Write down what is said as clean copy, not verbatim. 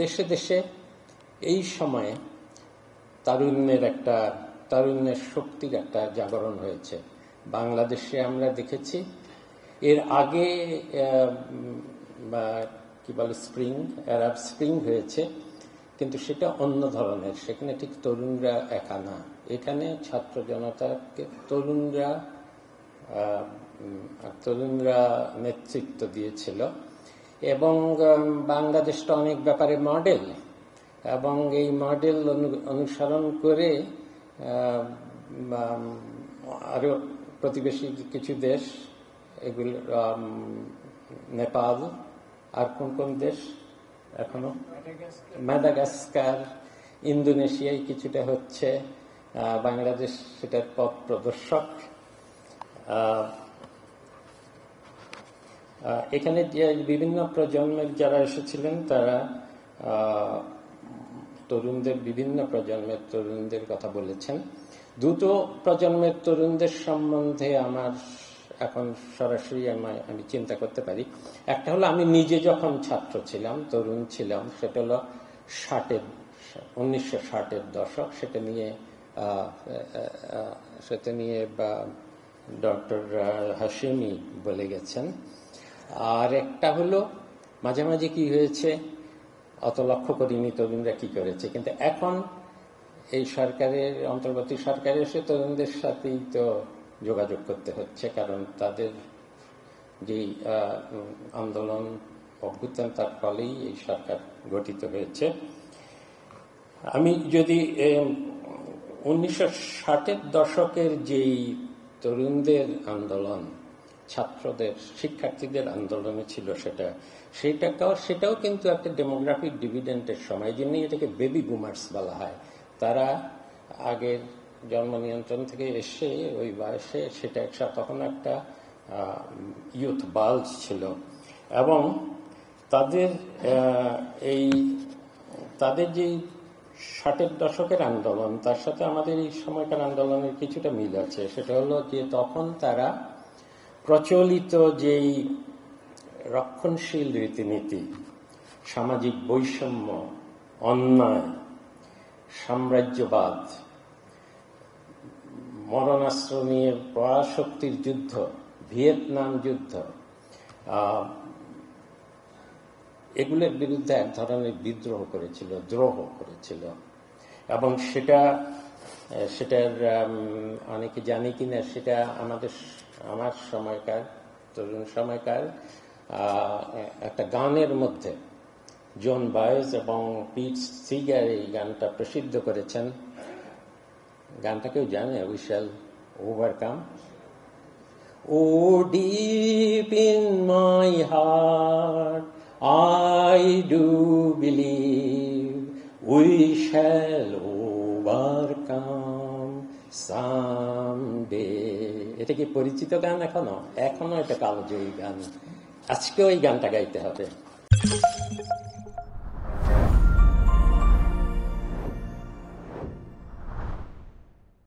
দেশে দেশে এই সময়ে তারুণ্যের শক্তির একটা জাগরণ হয়েছে। বাংলাদেশে আমরা দেখেছি এর আগে কি বলে আরব স্প্রিং হয়েছে, কিন্তু সেটা অন্য ধরনের। সেখানে ঠিক তরুণরা একা না, এখানে ছাত্র জনতাকে তরুণরা নেতৃত্ব দিয়েছিল। এবং বাংলাদেশটা অনেক ব্যাপারে মডেল, এবং এই মডেল অনুসরণ করে আরো প্রতিবেশী কিছু দেশ, এগুলো নেপাল, আর কোন কোন দেশ এখনো, মাদাগাস্কার, ইন্দোনেশিয়ায় কিছুটা হচ্ছে, বাংলাদেশ সেটার পথ প্রদর্শক। এখানে যে বিভিন্ন প্রজন্মের যারা এসেছিলেন তারা বিভিন্ন প্রজন্মের তরুণদের কথা বলেছেন। দুটো প্রজন্মের তরুণদের সম্বন্ধে আমার এখন সরাসরি আমি চিন্তা করতে পারি। একটা হলো আমি নিজে যখন ছাত্র ছিলাম, তরুণ ছিলাম, সেটা হলো 1960-এর দশক। সেটা নিয়ে ডক্টর হাশিমি বলে গেছেন। আর একটা হলো মাঝামাঝি কি হয়েছে অত লক্ষ্য করিনি তরুণরা কি করেছে, কিন্তু এখন এই অন্তর্বর্তী সরকারে এসে তরুণদের সাথেই তো যোগাযোগ করতে হচ্ছে, কারণ তাদের যে আন্দোলন অভ্যুত্থান, তার ফলেই এই সরকার গঠিত হয়েছে। আমি যদি 1960-এর দশকের যেই তরুণদের আন্দোলন, ছাত্রদের, শিক্ষার্থীদের আন্দোলনে ছিল, সেটাও কিন্তু একটা ডেমোগ্রাফিক ডিভিডেন্টের সময়, জন্যই এটাকে বেবি বুমার্স বলা হয়। তারা আগের জন্ম নিয়ন্ত্রণ থেকে এসে ওই বয়সে, সেটা তখন একটা ইউথ বাল্জ ছিল। এবং তাদের যে 60-এর দশকের আন্দোলন, তার সাথে আমাদের এই সময়কার আন্দোলনের কিছুটা মিল আছে। সেটা হলো যে তখন তারা প্রচলিত যেই রক্ষণশীল রীতিনীতি, সামাজিক বৈষম্য, অন্যায়, সাম্রাজ্যবাদ, মরণাস্ত্র নিয়ে পরাশক্তির যুদ্ধ, ভিয়েতনাম যুদ্ধ, এগুলোর বিরুদ্ধে এক ধরনের বিদ্রোহ করেছিল, দ্রোহ করেছিল। এবং সেটার অনেকে জানি কিনা, সেটা আমার সময়কার, তরুণ সময়কার একটা গানের মধ্যে জন বয়েজ এবং পিট সিগার এই গানটা প্রসিদ্ধ করেছেন। গানটা কেউ জানে? We shall overcome. Oh deep in my heart I do believe we shall overcome someday. এটা কি পরিচিত গান? এখনো এটা কালজয়ী গান। আজকেও এই গানটা গাইতে হবে।